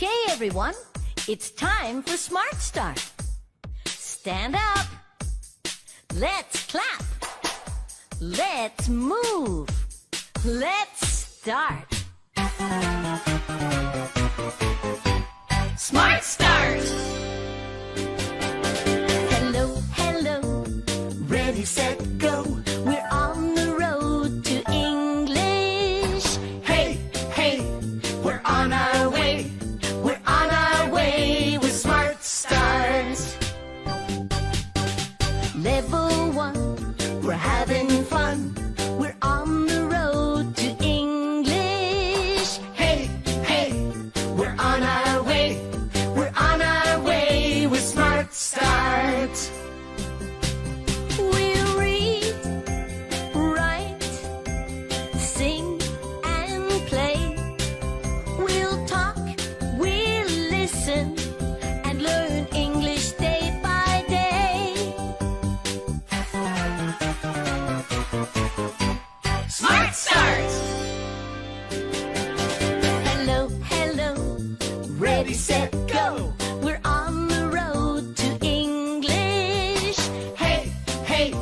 Okay, everyone, it's time for Smart Start. Stand up. Let's clap. Let's move. Let's start. Smart Start. Hello, hello. Ready, set, go. We're on the road to English. Hey, hey, we're on our way. We're on our way with Smart Start. Level 1, we're having fun. We're on the road to English. Hey, hey, we're on our way. We're on our way with Smart Start. We'll read, write, sing, and play. We'll talk, we'll listen, and learn English day by day. Smart Start! Hello, hello, ready, set, go. We're on the road to English. Hey, hey,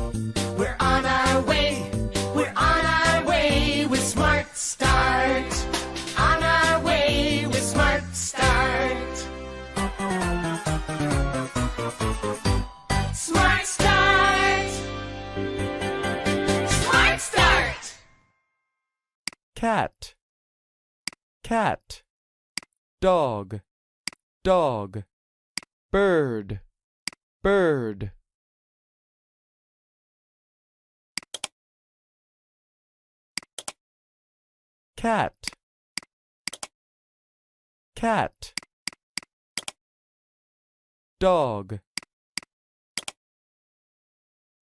we're on our way. We're on our way with Smart Start. On our way with Smart Start. Smart Start! Smart Start! Cat, cat. Dog, dog. Bird, bird. Cat, cat. Dog,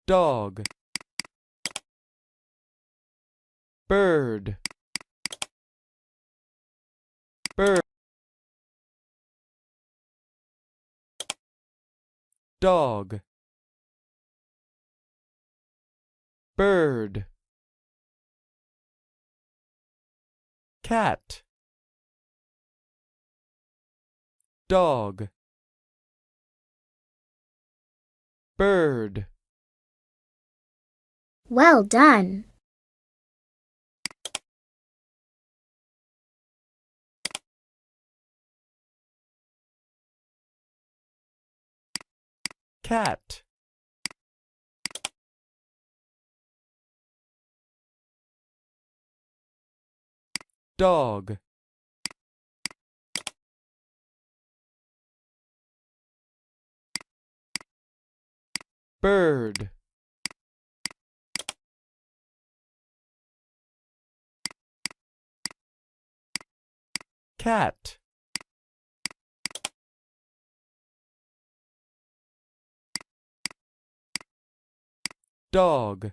dog. Bird, bird. Dog, bird. Cat, dog. Bird. Well done. Cat, dog. Bird, cat. Dog,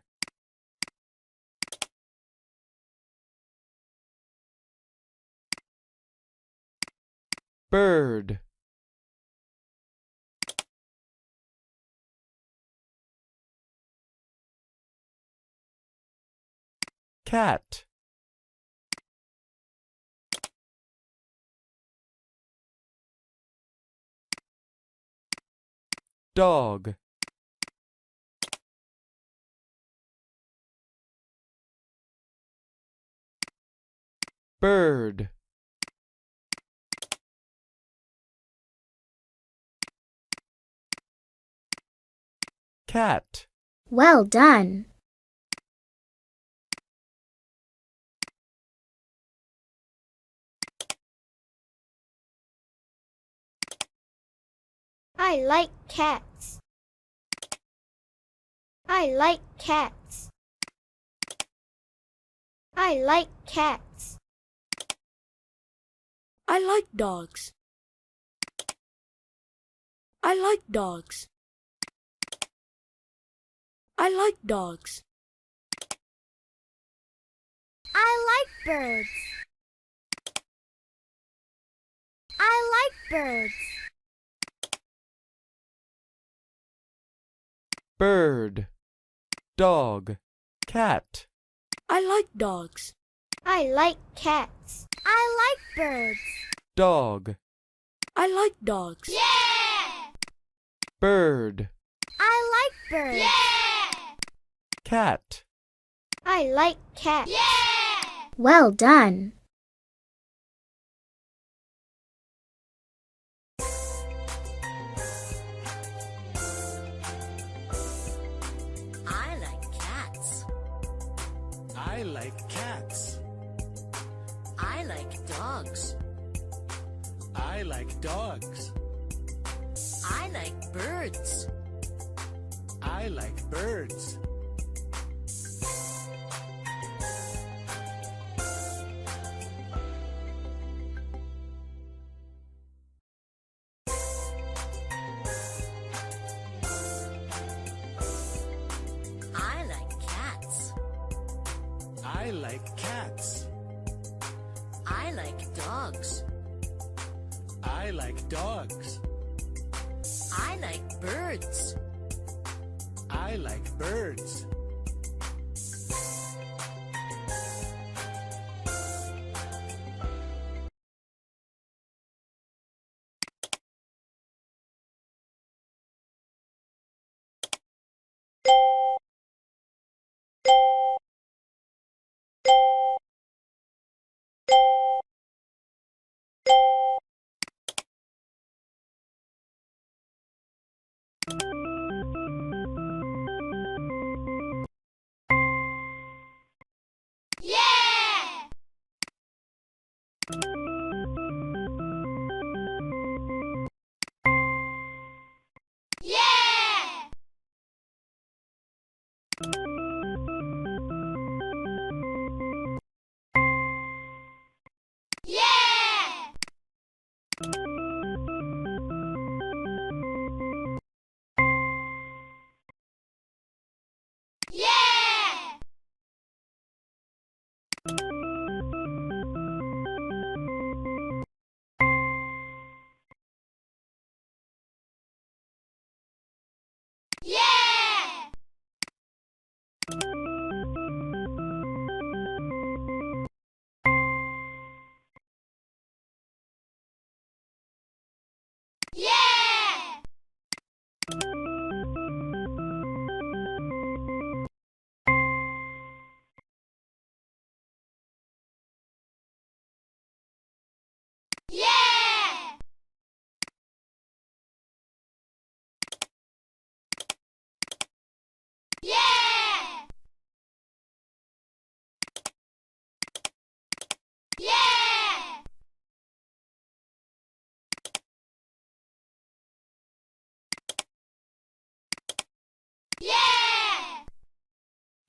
bird. Cat, dog. Bird, cat. Well done. I like cats. I like cats. I like cats. I like dogs. I like dogs. I like dogs. I like birds. I like birds. Bird, dog. Cat, I like dogs. I like cats. I like birds. dog. I like dogs. Bird. I like birds. Cat. I like cats. Well done. I like cats. I like cats. I like dogs. I like dogs. I like birds. I like birds. I like cats. I like cats. I like dogs. I like dogs. I like birds. I like birds.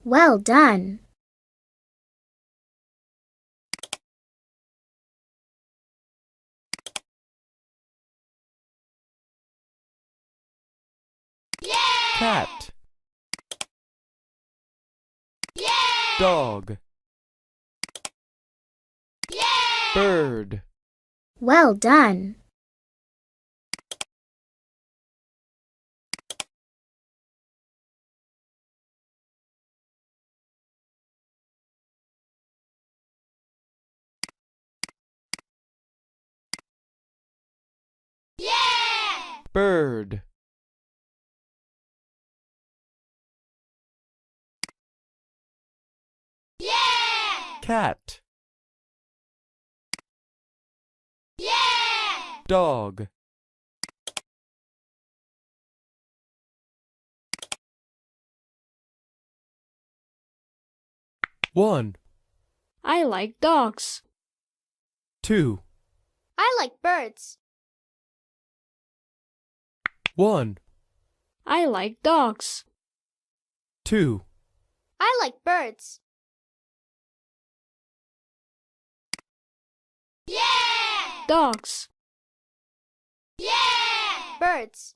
Well done. Cat. Dog. Bird. Well done. Bird. Cat. Dog. One. I like dogs. Two. I like birds. One. I like dogs. Two. I like birds. Dogs. Birds.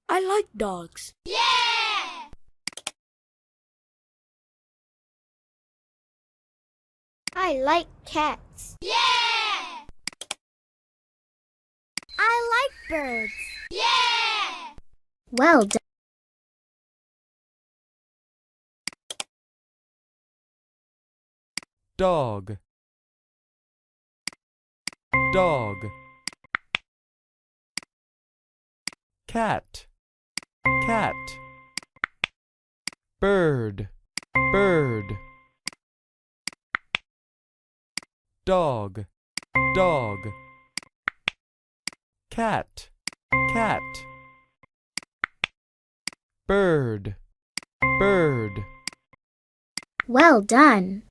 I like dogs. I like cats. I like birds. Well done. dog, dog. Cat, cat. Bird, bird. Dog, dog. Cat, cat. Bird, bird. Well done.